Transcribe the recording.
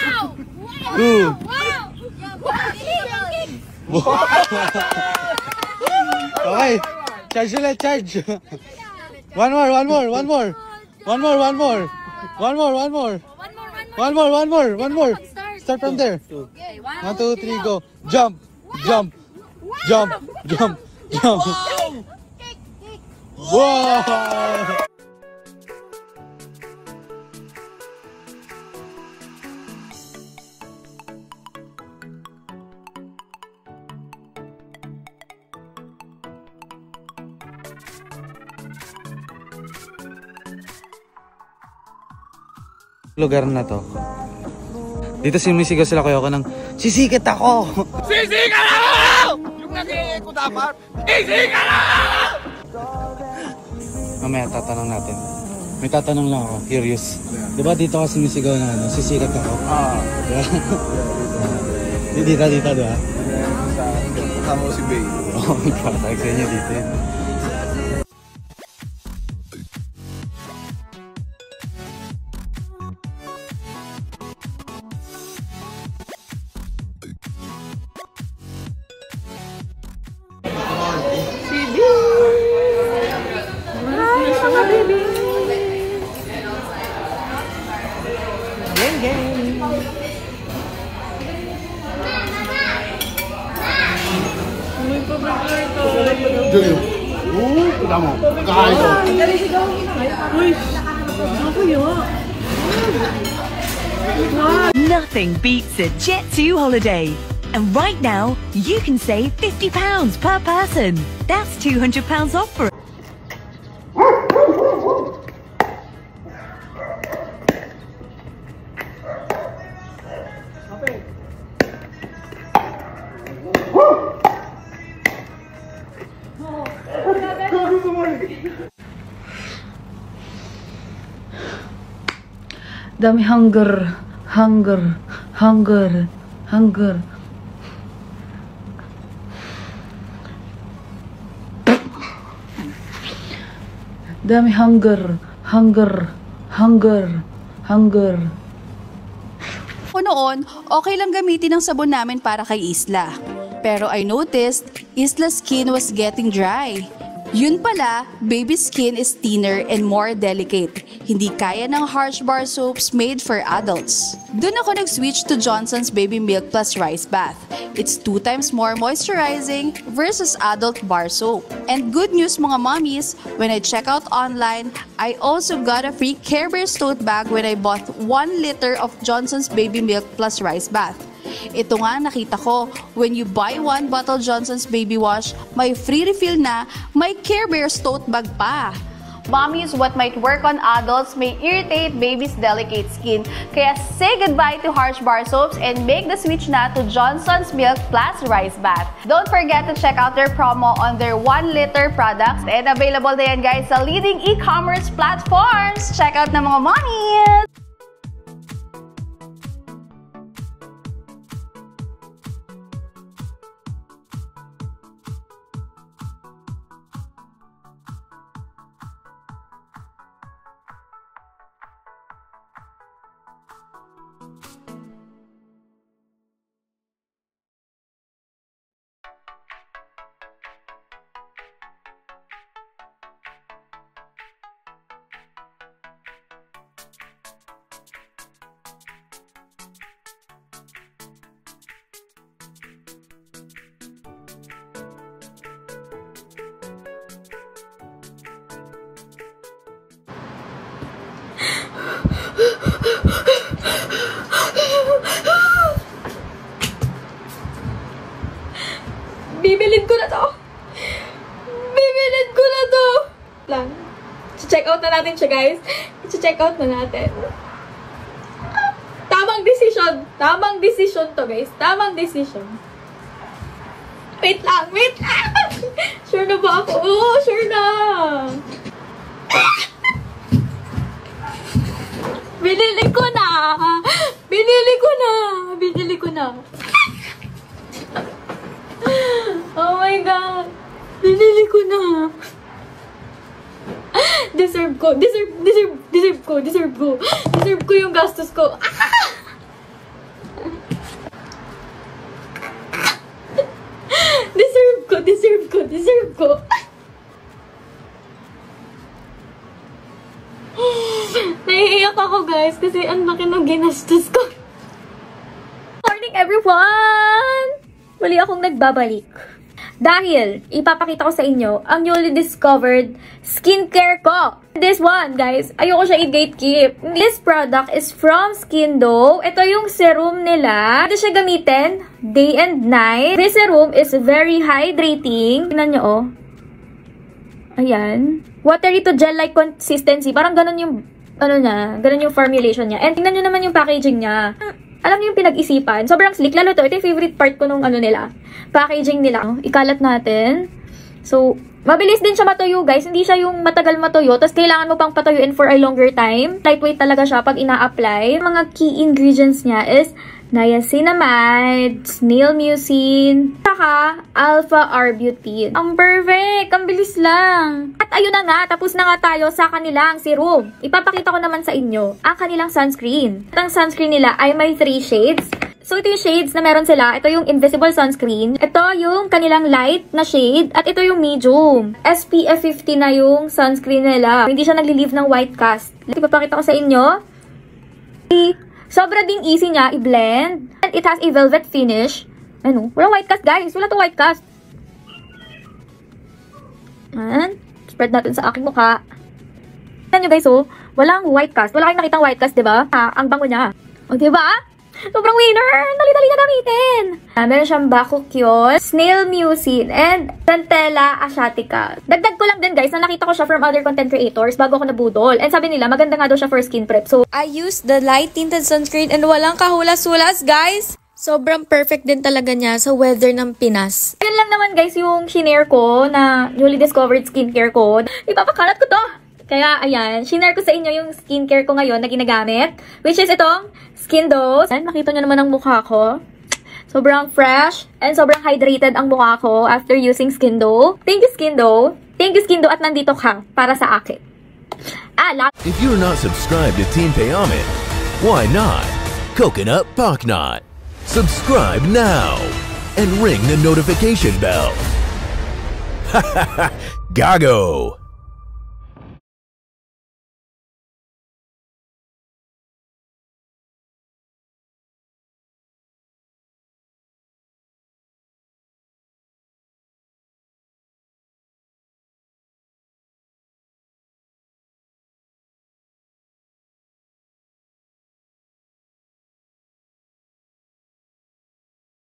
2. Okay. Charge ulit, charge. One more. Start from there. 1, 2, 3, go. Jump. Wow! Lugar na to. Dito sumisigaw sila kayo ako ng sisikat ako! Sisikat ako! Yung nag-iingay ko dapat, sisikat ako! Mamaya tatanong natin. May tatanong lang ako, curious. Diba dito ka sumisigaw na ano, sisikat ako? Diba? Dito, diba? Kasama ko si Bay. Oh my God, like sa inyo dito. Julio. Tama. Kakain ko. Nothing beats a Jet2 holiday. And right now, you can save £50 per person. That's £200 off for Dami hunger. Dami hunger. Noon, okay lang gamitin ang sabon namin para kay Isla. Pero I noticed, Isla's skin was getting dry. Yun pala, baby skin is thinner and more delicate. Hindi kaya ng harsh bar soaps made for adults. Doon ako nag-switch to Johnson's Baby Milk Plus Rice Bath. It's 2 times more moisturizing versus adult bar soap. And good news mga mommies, when I check out online, I also got a free Care Bears tote bag when I bought 1 liter of Johnson's Baby Milk Plus Rice Bath. Ito nga nakita ko, when you buy 1 bottle Johnson's Baby Wash, may free refill na, may Care Bears tote bag pa. Mommies, what might work on adults may irritate baby's delicate skin. Kaya say goodbye to harsh bar soaps and make the switch na to Johnson's Milk Plus Rice Bath. Don't forget to check out their promo on their 1 liter products and available na yan guys sa leading e-commerce platforms. Check out na mga mommies! Bibilin ko na to. Lang. Check out na natin siya, guys. Check out na natin. Tamang decision to, guys. Tamang decision. Wait lang. Sure na ba ako? Oo, sure na. Binili ko na. Oh my God. Binili ko na. Deserve ko yung gastos ko. ko. Naiiyak ako guys kasi ang laki ng ginastos ko. Morning everyone! Muli akong nagbabalik. Dahil ipapakita ko sa inyo ang newly discovered skincare ko. This one, guys, ayoko siya i-gatekeep. This product is from Skindo. Ito yung serum nila. Ito siya gamitin day and night. This serum is very hydrating. Tingnan nyo, oh. Ayan. Watery to gel-like consistency. Parang ganun yung, ganun yung formulation niya. And tingnan nyo naman yung packaging niya. Alam niyo yung pinag-isipan. Sobrang slick. Lalo to, ito yung favorite part ko nung nila. Packaging nila. Ikalat natin. So, mabilis din siya matuyo, guys. Hindi siya yung matagal matuyo. Tapos, kailangan mo pang patuyuin for a longer time. Lightweight talaga siya pag ina-apply. Mga key ingredients niya is niacinamide, snail mucin, saka alpha-arbutin. Ang perfect! Ang bilis lang! At ayun na nga, tapos na nga tayo sa kanilang serum. Ipapakita ko naman sa inyo ang kanilang sunscreen. At ang sunscreen nila ay may 3 shades. So, ito yung shades na meron sila. Ito yung invisible sunscreen. Ito yung kanilang light na shade. At ito yung medium. SPF 50 na yung sunscreen nila. Hindi siya nagli-leave ng white cast. Ipapakita ko sa inyo. Sobra ding easy niya i-blend. And it has a velvet finish. Ano? Walang white cast, guys. Wala tong white cast. And, spread natin sa aking mukha. Tignan nyo, guys, oh. Walang white cast. Wala kayong nakitang white cast, diba? Ang bango niya. O, diba? Sobrang winner! Dali-dali na gamitin! Meron siyang Bakuchiol, Snail Mucin, and Centella Asiatica. Dagdag ko lang din, guys, na nakita ko siya from other content creators bago ako nabudol. And sabi nila, maganda nga daw siya for skin prep. So, I used the light tinted sunscreen and walang kahulas-hulas, guys! Sobrang perfect din talaga niya sa weather ng Pinas. Yun lang naman, guys, yung shinare ko na newly discovered skincare ko. Ipapakalat ko to! Kaya, ayan, shinare ko sa inyo yung skincare ko ngayon na ginagamit, which is itong Skindo. And makita nyo naman ang mukha ko. Sobrang fresh and sobrang hydrated ang mukha ko after using Skindo. Thank you, Skindo. Thank you, Skindo, at nandito ka para sa akin. If you're not subscribed to Team Payaman, why not? Coconut Pocknot. Subscribe now and ring the notification bell. Gago!